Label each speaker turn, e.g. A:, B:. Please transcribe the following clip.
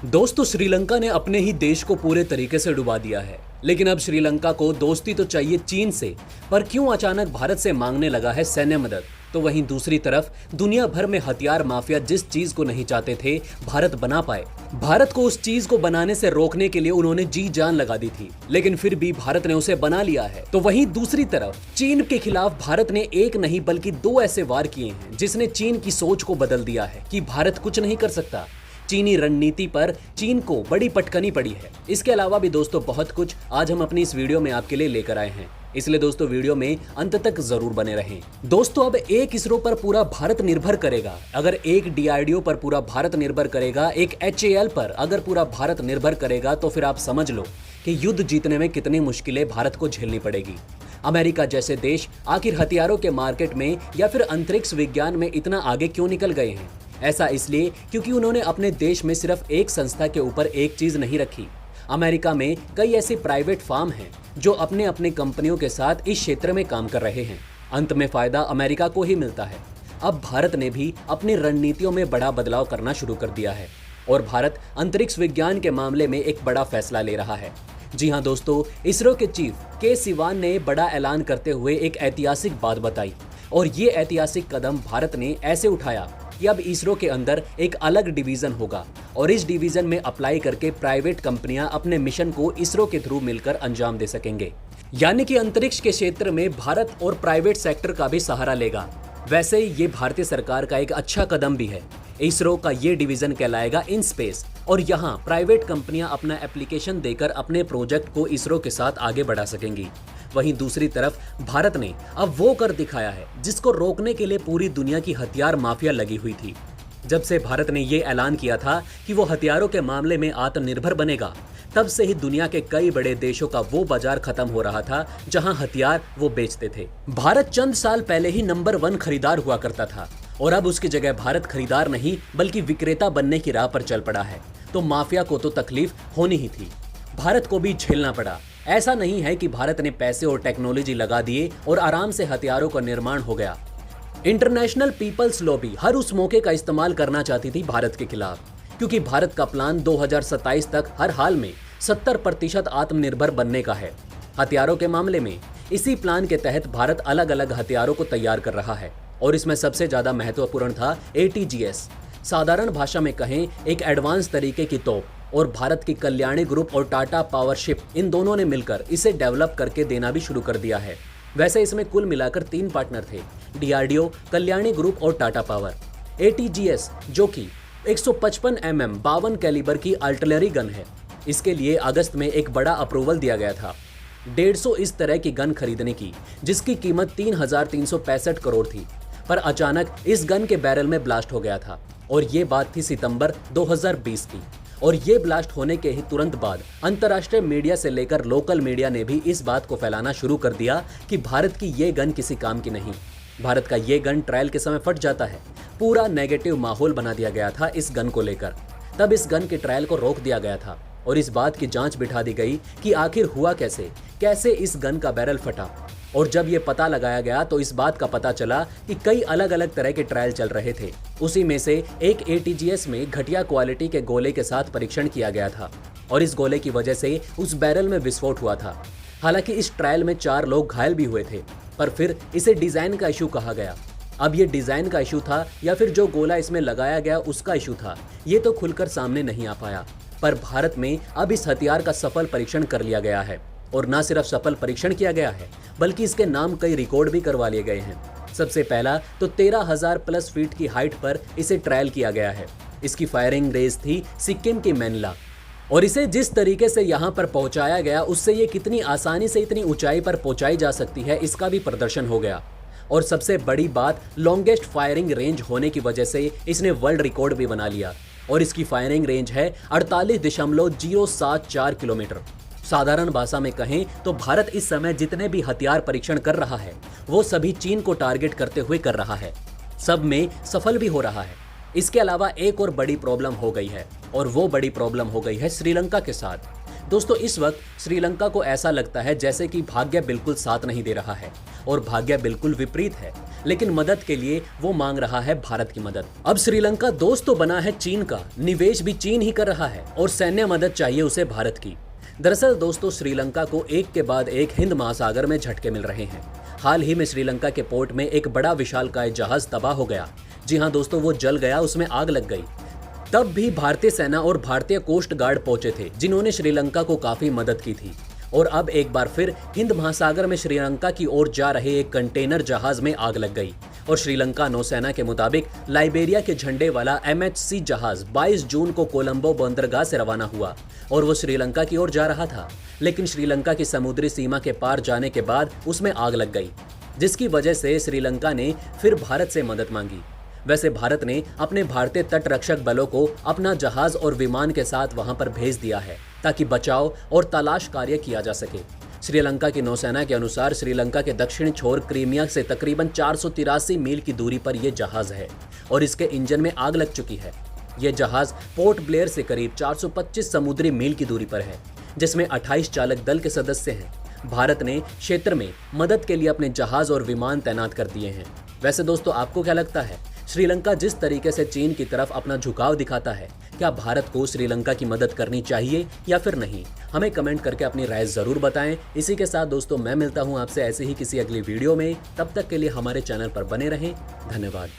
A: दोस्तों श्रीलंका ने अपने ही देश को पूरे तरीके से डुबा दिया है। लेकिन अब श्रीलंका को दोस्ती तो चाहिए चीन से, पर क्यों अचानक भारत से मांगने लगा है सैन्य मदद। तो वहीं दूसरी तरफ दुनिया भर में हथियार माफिया जिस चीज को नहीं चाहते थे भारत बना पाए, भारत को उस चीज को बनाने से रोकने के लिए उन्होंने जी जान लगा दी थी, लेकिन फिर भी भारत ने उसे बना लिया है। तो वहीं दूसरी तरफ चीन के खिलाफ भारत ने एक नहीं बल्कि दो ऐसे वार किए हैं जिसने चीन की सोच को बदल दिया है कि भारत कुछ नहीं कर सकता। चीनी रणनीति पर चीन को बड़ी पटकनी पड़ी है। इसके अलावा भी दोस्तों बहुत कुछ आज हम अपनी इस वीडियो में आपके लिए लेकर आए हैं, इसलिए दोस्तों वीडियो में अंत तक जरूर बने रहें। दोस्तों अब एक इसरो पर पूरा भारत निर्भर करेगा, अगर एक DRDO पर पूरा भारत निर्भर करेगा, एक HAL पर अगर पूरा भारत निर्भर करेगा, तो फिर आप समझ लो कि युद्ध जीतने में कितनी मुश्किलें भारत को झेलनी पड़ेगी। अमेरिका जैसे देश आखिर हथियारों के मार्केट में या फिर अंतरिक्ष विज्ञान में इतना आगे क्यों निकल गए हैं? ऐसा इसलिए क्योंकि उन्होंने अपने देश में सिर्फ एक संस्था के ऊपर एक चीज नहीं रखी। अमेरिका में कई ऐसे प्राइवेट फार्म हैं जो अपने अपने कंपनियों के साथ इस क्षेत्र में काम कर रहे हैं। अंत में फायदा अमेरिका को ही मिलता है। अब भारत ने भी अपनी रणनीतियों में बड़ा बदलाव करना शुरू कर दिया है और भारत अंतरिक्ष विज्ञान के मामले में एक बड़ा फैसला ले रहा है। जी हाँ दोस्तों, इसरो के चीफ के सिवान ने बड़ा ऐलान करते हुए एक ऐतिहासिक बात बताई और ये ऐतिहासिक कदम भारत ने ऐसे उठाया कि अब इसरो के अंदर एक अलग डिवीजन होगा और इस डिवीजन में अप्लाई करके प्राइवेट कंपनियां अपने मिशन को इसरो के थ्रू मिलकर अंजाम दे सकेंगे। यानी कि अंतरिक्ष के क्षेत्र में भारत और प्राइवेट सेक्टर का भी सहारा लेगा। वैसे ही ये भारतीय सरकार का एक अच्छा कदम भी है। इसरो का ये डिवीजन कहलाएगा इन स्पेस और यहाँ प्राइवेट कंपनियां अपना एप्लीकेशन देकर अपने प्रोजेक्ट को इसरो के साथ आगे बढ़ा सकेंगी। वहीं दूसरी तरफ भारत ने अब वो कर दिखाया है जिसको रोकने के लिए पूरी दुनिया की हथियार माफिया लगी हुई थी। जब से भारत ने ये ऐलान किया था कि वो हथियारों के मामले में आत्मनिर्भर बनेगा, तब से ही दुनिया के कई बड़े देशों का वो बाजार खत्म हो रहा था जहां हथियार वो बेचते थे। भारत चंद साल पहले ही नंबर 1 खरीदार हुआ करता था और अब उसकी जगह भारत खरीदार नहीं बल्कि विक्रेता बनने की राह पर चल पड़ा है। तो माफिया को तो तकलीफ होनी ही थी, भारत को भी झेलना पड़ा। ऐसा नहीं है कि भारत ने पैसे और टेक्नोलॉजी लगा दिए और आराम से हथियारों का निर्माण हो गया। इंटरनेशनल पीपल्स लॉबी हर उस मौके का इस्तेमाल करना चाहती थी भारत के खिलाफ, क्योंकि भारत का प्लान 2027 तक हर हाल में 70% आत्मनिर्भर बनने का है हथियारों के मामले में। इसी प्लान के तहत भारत अलग अलग हथियारों को तैयार कर रहा है और इसमें सबसे ज्यादा महत्वपूर्ण था ATGS। साधारण भाषा में कहें एक एडवांस तरीके की तोप, और भारत की कल्याणी ग्रुप और टाटा पावरशिप इन दोनों ने मिलकर इसे डेवलप करके देना भी शुरू कर दिया है। वैसे इसमें कुल मिलाकर 3 पार्टनर थे, DRDO, कल्याणी ग्रुप और टाटा पावर। ATGS जो कि 155 mm 52 कैलिबर की आर्टिलरी गन है, इसके लिए अगस्त में एक बड़ा अप्रूवल दिया गया था 150 इस तरह की गन खरीदने की, जिसकी कीमत 3,365 करोड़ थी। पर अचानक इस गन के बैरल में ब्लास्ट हो गया था और ये बात थी सितंबर 2020 की। और ये ब्लास्ट होने के ही तुरंत बाद अंतर्राष्ट्रीय मीडिया से लेकर लोकल मीडिया ने भी इस बात को फैलाना शुरू कर दिया कि भारत की ये गन किसी काम की नहीं, भारत का ये गन ट्रायल के समय फट जाता है। पूरा नेगेटिव माहौल बना दिया गया था इस गन को लेकर। तब इस गन के ट्रायल को रोक दिया गया था और इस बात की जांच बिठा दी गई कि आखिर हुआ कैसे इस गन का बैरल फटा। और जब ये पता लगाया गया तो इस बात का पता चला कि कई अलग अलग तरह के ट्रायल चल रहे थे। उसी में से एक ATGS में घटिया क्वालिटी के गोले के साथ परीक्षण किया गया था और इस गोले की वजह से उस बैरल में विस्फोट हुआ था। हालांकि इस ट्रायल में 4 लोग घायल भी हुए थे, पर फिर इसे डिजाइन का इशू कहा गया। अब ये डिजाइन का इशू था या फिर जो गोला इसमें लगाया गया उसका इशू था, ये तो खुलकर सामने नहीं आ पाया। पर भारत में अब इस हथियार का सफल परीक्षण कर लिया गया है और न सिर्फ सफल परीक्षण किया गया है बल्कि इसके नाम कई रिकॉर्ड भी करवा लिए गए हैं। सबसे पहला तो 13,000 प्लस फीट की हाइट पर इसे ट्रायल किया गया है। इसकी फायरिंग रेंज थी सिक्किम की मैनिला और इसे जिस तरीके से यहाँ पर पहुंचाया गया उससे ये कितनी आसानी से इतनी ऊंचाई पर पहुंचाई जा सकती है इसका भी प्रदर्शन हो गया। और सबसे बड़ी बात, लॉन्गेस्ट फायरिंग रेंज होने की वजह से इसने वर्ल्ड रिकॉर्ड भी बना लिया और इसकी फायरिंग रेंज है 48.074 किलोमीटर। साधारण भाषा में कहें तो भारत इस समय जितने भी हथियार परीक्षण कर रहा है वो सभी चीन को टारगेट करते हुए कर रहा है, सब में सफल भी हो रहा है। इसके अलावा एक और बड़ी प्रॉब्लम हो गई है और वो बड़ी प्रॉब्लम हो गई है श्रीलंका के साथ। दोस्तों इस वक्त श्रीलंका को ऐसा लगता है जैसे कि भाग्य बिल्कुल साथ नहीं दे रहा है और भाग्य बिल्कुल विपरीत है। लेकिन मदद के लिए वो मांग रहा है भारत की मदद। अब श्रीलंका दोस्त तो बना है चीन का, निवेश भी चीन ही कर रहा है और सैन्य मदद चाहिए उसे भारत की। दरअसल दोस्तों, श्रीलंका को एक के बाद एक हिंद महासागर में झटके मिल रहे हैं। हाल ही में श्रीलंका के पोर्ट में एक बड़ा विशालकाय जहाज तबाह हो गया। जी हाँ दोस्तों, वो जल गया, उसमें आग लग गई। तब भी भारतीय सेना और भारतीय कोस्ट गार्ड पहुंचे थे, जिन्होंने श्रीलंका को काफी मदद की थी। और अब एक बार फिर हिंद महासागर में श्रीलंका की ओर जा रहे एक कंटेनर जहाज में आग लग गई और श्रीलंका नौसेना के मुताबिक लाइबेरिया के झंडे वाला MHC जहाज 22 जून को कोलंबो बंदरगाह से रवाना हुआ और वो श्रीलंका की ओर जा रहा था। लेकिन श्रीलंका की समुद्री सीमा के पार जाने के बाद उसमें आग लग गई, जिसकी वजह से श्रीलंका ने फिर भारत से मदद मांगी। वैसे भारत ने अपने भारतीय तट रक्षक बलों को अपना जहाज और विमान के साथ वहां पर भेज दिया है ताकि बचाव और तलाश कार्य किया जा सके। श्रीलंका की नौसेना के अनुसार श्रीलंका के दक्षिण छोर क्रीमिया से तकरीबन 483 मील की दूरी पर यह जहाज है और इसके इंजन में आग लग चुकी है। यह जहाज पोर्ट ब्लेयर से करीब 425 समुद्री मील की दूरी पर है, जिसमें 28 चालक दल के सदस्य हैं। भारत ने क्षेत्र में मदद के लिए अपने जहाज और विमान तैनात कर दिए हैं। वैसे दोस्तों, आपको क्या लगता है, श्रीलंका जिस तरीके से चीन की तरफ अपना झुकाव दिखाता है, क्या भारत को श्रीलंका की मदद करनी चाहिए या फिर नहीं? हमें कमेंट करके अपनी राय जरूर बताएं। इसी के साथ दोस्तों, मैं मिलता हूं आपसे ऐसे ही किसी अगली वीडियो में। तब तक के लिए हमारे चैनल पर बने रहें। धन्यवाद।